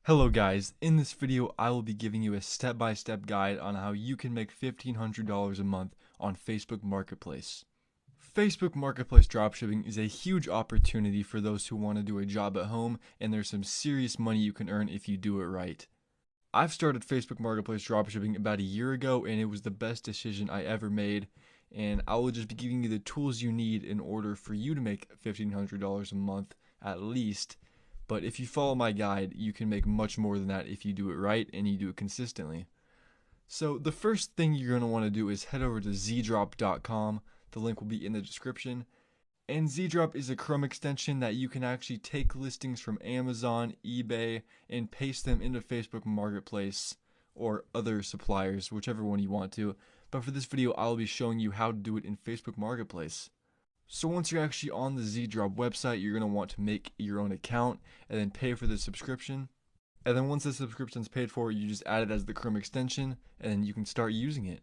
Hello guys, in this video I will be giving you a step-by-step guide on how you can make $1,500 a month on Facebook Marketplace. Facebook Marketplace dropshipping is a huge opportunity for those who want to do a job at home, and there's some serious money you can earn if you do it right. I've started Facebook Marketplace dropshipping about a year ago, and it was the best decision I ever made, and I will just be giving you the tools you need in order for you to make $1,500 a month at least. But if you follow my guide, you can make much more than that if you do it right and you do it consistently. So the first thing you're going to want to do is head over to ZeeDrop.com. The link will be in the description. And ZeeDrop is a Chrome extension that you can actually take listings from Amazon, eBay, and paste them into Facebook Marketplace or other suppliers, whichever one you want to. But for this video, I'll be showing you how to do it in Facebook Marketplace. So once you're actually on the ZeeDrop website, you're going to want to make your own account and then pay for the subscription. And then once the subscription is paid for, you just add it as the Chrome extension and then you can start using it.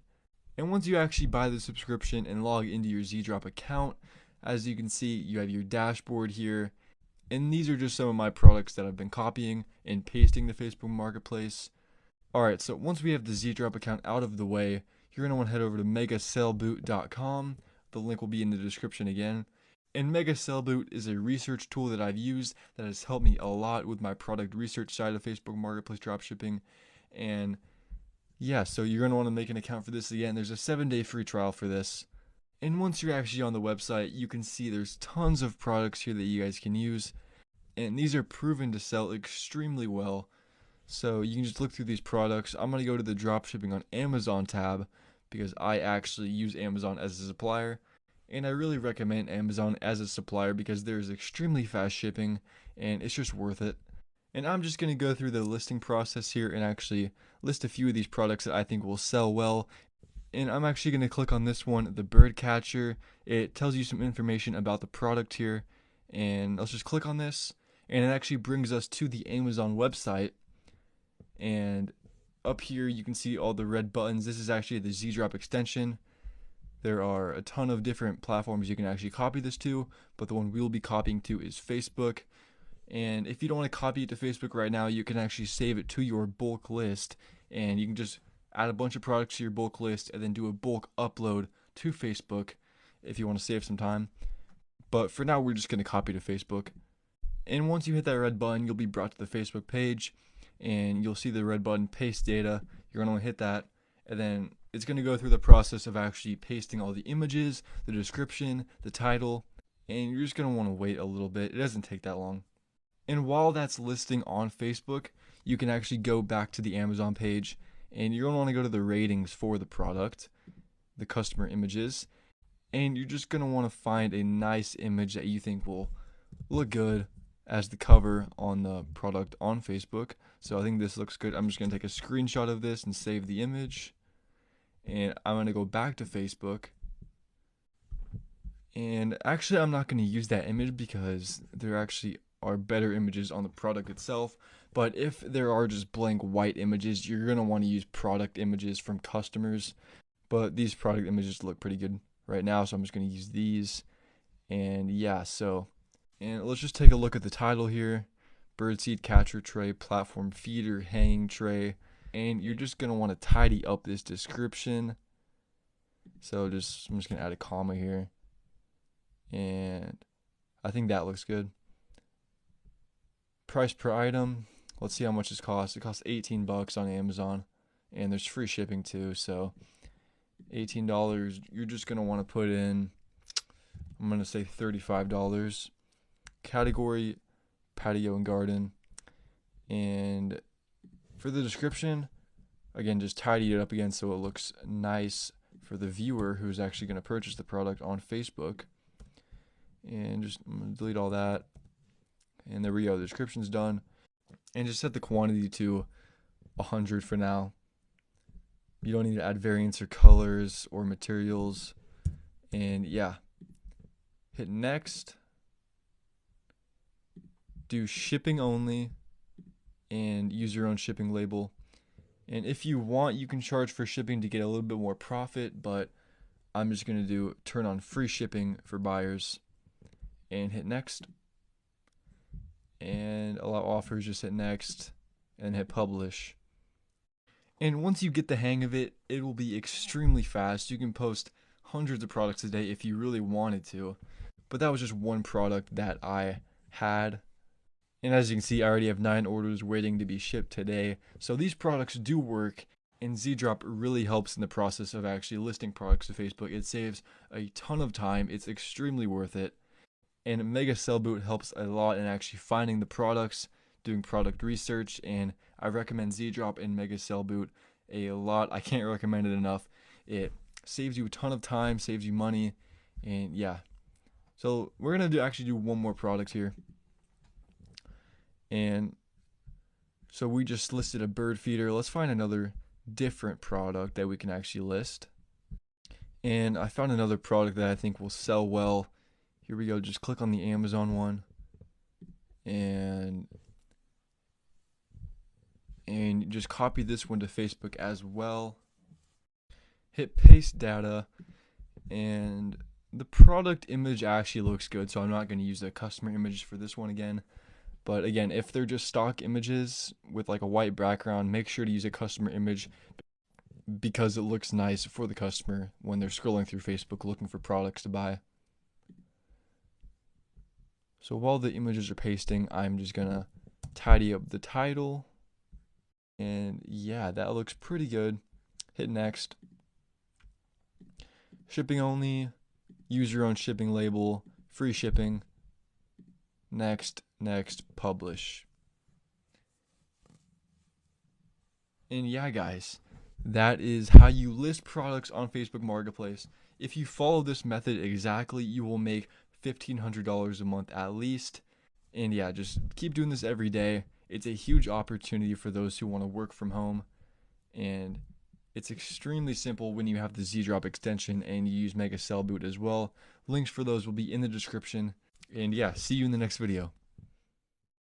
And once you actually buy the subscription and log into your ZeeDrop account, as you can see, you have your dashboard here. And these are just some of my products that I've been copying and pasting to Facebook Marketplace. Alright, so once we have the ZeeDrop account out of the way, you're going to want to head over to megasellboot.com. The link will be in the description again. And Mega Sell Boot is a research tool that I've used that has helped me a lot with my product research side of Facebook Marketplace dropshipping. And yeah, so you're going to want to make an account for this again. There's a 7-day free trial for this. And once you're actually on the website, you can see there's tons of products here that you guys can use. And these are proven to sell extremely well. So you can just look through these products. I'm going to go to the dropshipping on Amazon tab because I actually use Amazon as a supplier. And I really recommend Amazon as a supplier because there's extremely fast shipping and it's just worth it. And I'm just going to go through the listing process here and actually list a few of these products that I think will sell well. And I'm actually going to click on this one, the bird catcher. It tells you some information about the product here. And let's just click on this. And it actually brings us to the Amazon website. And up here you can see all the red buttons. This is actually the ZeeDrop extension. There are a ton of different platforms you can actually copy this to, but the one we'll be copying to is Facebook. And if you don't want to copy it to Facebook right now, you can actually save it to your bulk list, and you can just add a bunch of products to your bulk list and then do a bulk upload to Facebook if you want to save some time. But for now, we're just going to copy to Facebook. And once you hit that red button, you'll be brought to the Facebook page, and you'll see the red button, paste data. You're going to hit that, and then it's going to go through the process of actually pasting all the images, the description, the title, and you're just going to want to wait a little bit. It doesn't take that long. And while that's listing on Facebook, you can actually go back to the Amazon page, and you're going to want to go to the ratings for the product, the customer images, and you're just going to want to find a nice image that you think will look good as the cover on the product on Facebook. So I think this looks good. I'm just going to take a screenshot of this and save the image. And I'm going to go back to Facebook. And actually, I'm not going to use that image because there actually are better images on the product itself. But if there are just blank white images, you're going to want to use product images from customers. But these product images look pretty good right now, so I'm just going to use these. And yeah, and let's just take a look at the title here. Birdseed catcher tray, platform feeder, hanging tray. And you're just going to want to tidy up this description. So I'm just going to add a comma here. And I think that looks good. Price per item. Let's see how much this costs. It costs 18 bucks on Amazon. And there's free shipping too. So $18. You're just going to want to put in, I'm going to say $35. Category, patio and garden. And for the description, again, just tidy it up again so it looks nice for the viewer who's actually going to purchase the product on Facebook. And just I'm going to delete all that. And there we go, the description's done. And just set the quantity to 100 for now. You don't need to add variants or colors or materials. And yeah, hit next. Do shipping only. And use your own shipping label. And if you want, you can charge for shipping to get a little bit more profit, but I'm just going to do turn on free shipping for buyers and hit next. And allow offers, just hit next. and hit publish. And once you get the hang of it, it will be extremely fast. You can post hundreds of products a day if you really wanted to. But that was just one product that I had. And as you can see, I already have 9 orders waiting to be shipped today. So these products do work, and ZeeDrop really helps in the process of actually listing products to Facebook. It saves a ton of time. It's extremely worth it. And Mega Sell Boot helps a lot in actually finding the products, doing product research, and I recommend ZeeDrop and Mega Sell Boot a lot. I can't recommend it enough. It saves you a ton of time, saves you money, and yeah. So we're gonna actually do one more product here. And so we just listed a bird feeder. Let's find another different product that we can actually list. And I found another product that I think will sell well. Here we go. Just click on the Amazon one. And just copy this one to Facebook as well. Hit paste data, and the product image actually looks good, so I'm not going to use the customer image for this one again. But again, if they're just stock images with like a white background, make sure to use a customer image because it looks nice for the customer when they're scrolling through Facebook looking for products to buy. So while the images are pasting, I'm just gonna tidy up the title. And yeah, that looks pretty good. Hit next. Shipping only, use your own shipping label, free shipping. Next, publish. And yeah, guys, that is how you list products on Facebook Marketplace. If you follow this method exactly, you will make $1,500 a month at least. And yeah, just keep doing this every day. It's a huge opportunity for those who want to work from home. And it's extremely simple when you have the ZeeDrop extension and you use Mega Sell Boot as well. Links for those will be in the description. And yeah, see you in the next video.